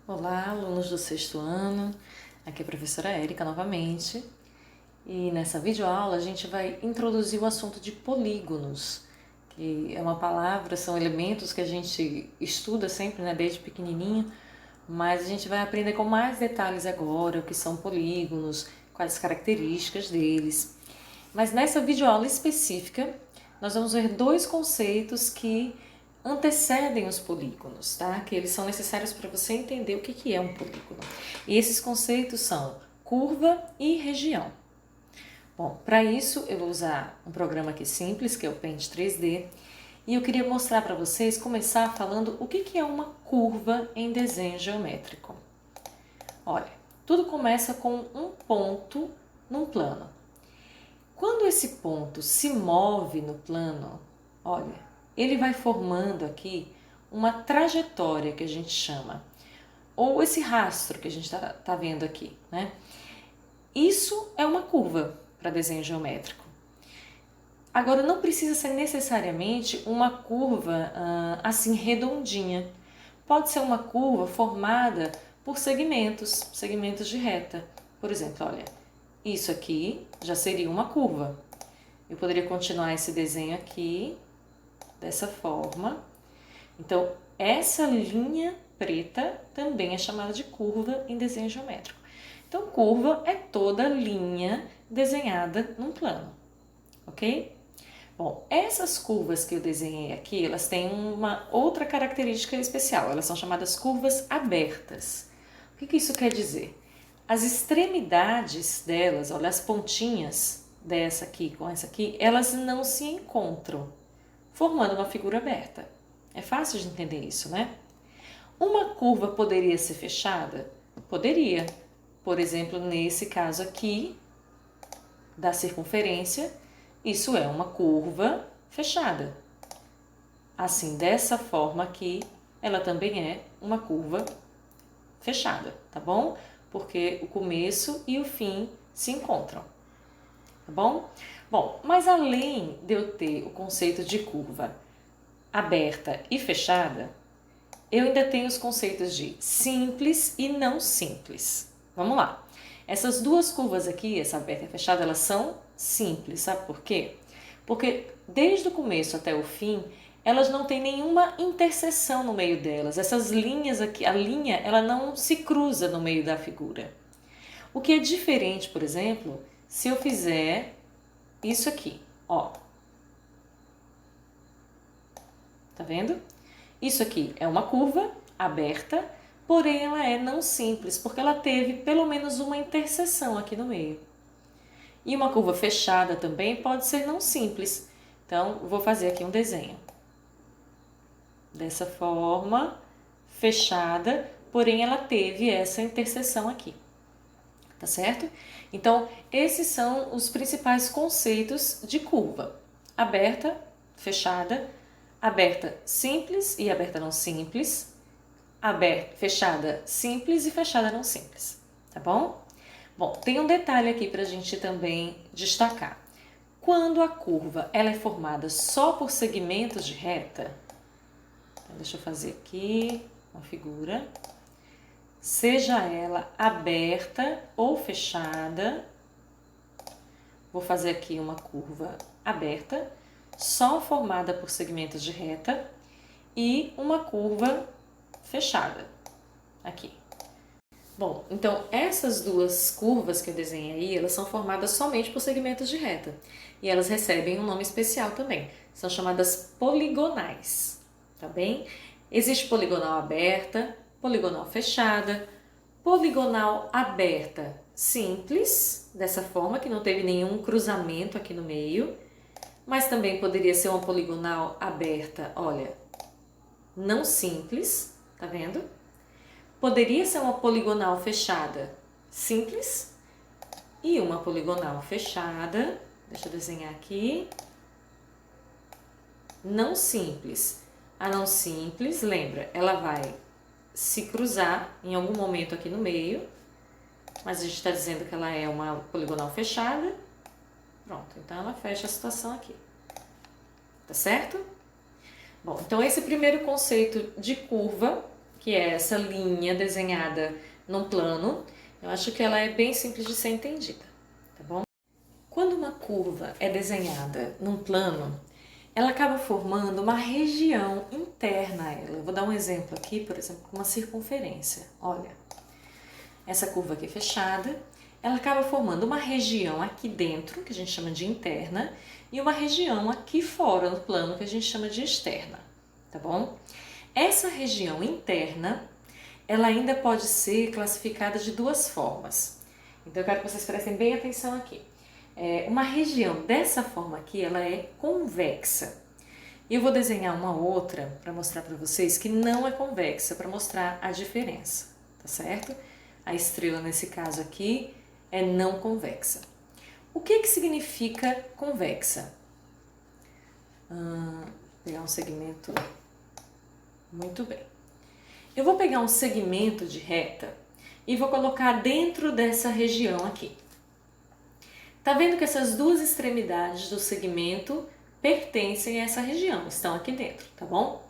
Olá, alunos do sexto ano, aqui é a professora Érica novamente e nessa videoaula a gente vai introduzir o assunto de polígonos, que é uma palavra, são elementos que a gente estuda sempre, né, desde pequenininho, mas a gente vai aprender com mais detalhes agora o que são polígonos, quais as características deles. Mas nessa videoaula específica nós vamos ver dois conceitos que antecedem os polígonos, tá? Que eles são necessários para você entender o que é um polígono. E esses conceitos são curva e região. Bom, para isso eu vou usar um programa aqui simples, que é o Paint 3D, e eu queria mostrar para vocês, começar falando o que é uma curva em desenho geométrico. Olha, tudo começa com um ponto num plano. Quando esse ponto se move no plano, olha, ele vai formando aqui uma trajetória que a gente chama, ou esse rastro que a gente está vendo aqui, né? Isso é uma curva para desenho geométrico. Agora, não precisa ser necessariamente uma curva assim redondinha. Pode ser uma curva formada por segmentos de reta. Por exemplo, olha, isso aqui já seria uma curva. Eu poderia continuar esse desenho aqui, dessa forma. Então, essa linha preta também é chamada de curva em desenho geométrico. Então, curva é toda linha desenhada num plano, ok? Bom, essas curvas que eu desenhei aqui, elas têm uma outra característica especial. Elas são chamadas curvas abertas. O que isso quer dizer? As extremidades delas, olha, as pontinhas dessa aqui com essa aqui, elas não se encontram, formando uma figura aberta. É fácil de entender isso, né? Uma curva poderia ser fechada? Poderia. Por exemplo, nesse caso aqui, da circunferência, isso é uma curva fechada. Assim, dessa forma aqui, ela também é uma curva fechada, tá bom? Porque o começo e o fim se encontram, tá bom? Bom, mas além de eu ter o conceito de curva aberta e fechada, eu ainda tenho os conceitos de simples e não simples. Vamos lá. Essas duas curvas aqui, essa aberta e fechada, elas são simples, sabe por quê? Porque desde o começo até o fim, elas não têm nenhuma interseção no meio delas. Essas linhas aqui, a linha, ela não se cruza no meio da figura. O que é diferente, por exemplo, se eu fizer isso aqui, ó. Tá vendo? Isso aqui é uma curva aberta, porém ela é não simples, porque ela teve pelo menos uma interseção aqui no meio. E uma curva fechada também pode ser não simples. Então, vou fazer aqui um desenho. Dessa forma, fechada, porém ela teve essa interseção aqui. Tá certo? Então, esses são os principais conceitos de curva. Aberta, fechada, aberta simples e aberta não simples, aberta, fechada simples e fechada não simples, tá bom? Bom, tem um detalhe aqui para a gente também destacar. Quando a curva ela é formada só por segmentos de reta, então deixa eu fazer aqui uma figura, seja ela aberta ou fechada, vou fazer aqui uma curva aberta, só formada por segmentos de reta, e uma curva fechada, aqui. Bom, então essas duas curvas que eu desenhei aí, elas são formadas somente por segmentos de reta. E elas recebem um nome especial também. São chamadas poligonais, tá bem? Existe poligonal aberta, poligonal fechada, poligonal aberta simples, dessa forma que não teve nenhum cruzamento aqui no meio. Mas também poderia ser uma poligonal aberta, olha, não simples, tá vendo? Poderia ser uma poligonal fechada simples e uma poligonal fechada, deixa eu desenhar aqui, não simples. A não simples, lembra, ela vai se cruzar em algum momento aqui no meio, mas a gente está dizendo que ela é uma poligonal fechada. Pronto, então ela fecha a situação aqui. Tá certo? Bom, então esse primeiro conceito de curva, que é essa linha desenhada num plano, eu acho que ela é bem simples de ser entendida, tá bom? Quando uma curva é desenhada num plano, ela acaba formando uma região interna a ela. Eu vou dar um exemplo aqui, por exemplo, uma circunferência. Olha, essa curva aqui fechada, ela acaba formando uma região aqui dentro, que a gente chama de interna, e uma região aqui fora no plano, que a gente chama de externa, tá bom? Essa região interna, ela ainda pode ser classificada de duas formas. Então eu quero que vocês prestem bem atenção aqui. Uma região dessa forma aqui, ela é convexa. E eu vou desenhar uma outra para mostrar para vocês que não é convexa, para mostrar a diferença, tá certo? A estrela nesse caso aqui é não convexa. O que significa convexa? Vou pegar um segmento. Muito bem. Eu vou pegar um segmento de reta e vou colocar dentro dessa região aqui. Tá vendo que essas duas extremidades do segmento pertencem a essa região, estão aqui dentro, tá bom?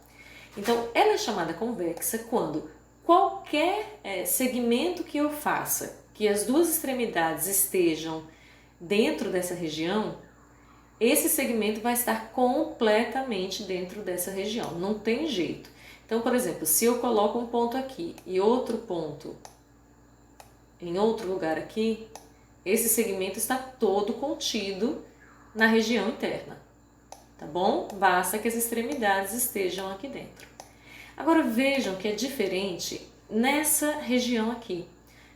Então, ela é chamada convexa quando qualquer segmento que eu faça, que as duas extremidades estejam dentro dessa região, esse segmento vai estar completamente dentro dessa região, não tem jeito. Então, por exemplo, se eu coloco um ponto aqui e outro ponto em outro lugar aqui, esse segmento está todo contido na região interna, tá bom? Basta que as extremidades estejam aqui dentro. Agora vejam que é diferente nessa região aqui,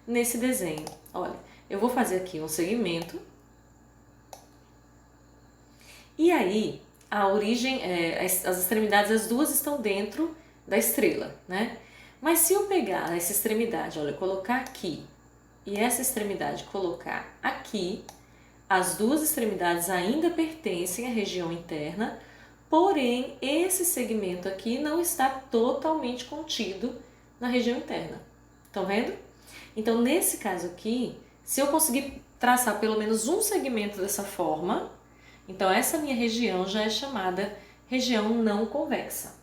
nesse desenho. Olha, eu vou fazer aqui um segmento e aí a origem, as extremidades, as duas estão dentro da estrela, né? Mas se eu pegar essa extremidade, olha, colocar aqui e essa extremidade colocar aqui, as duas extremidades ainda pertencem à região interna, porém esse segmento aqui não está totalmente contido na região interna. Estão vendo? Então, nesse caso aqui, se eu conseguir traçar pelo menos um segmento dessa forma, então essa minha região já é chamada região não convexa.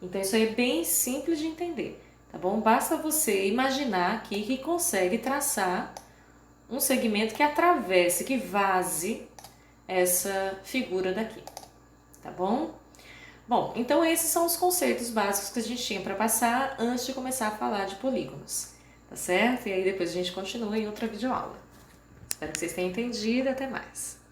Então, isso aí é bem simples de entender, tá bom? Basta você imaginar aqui que consegue traçar um segmento que atravesse, que vaze essa figura daqui, tá bom? Bom, então esses são os conceitos básicos que a gente tinha para passar antes de começar a falar de polígonos, tá certo? E aí depois a gente continua em outra videoaula. Espero que vocês tenham entendido, até mais!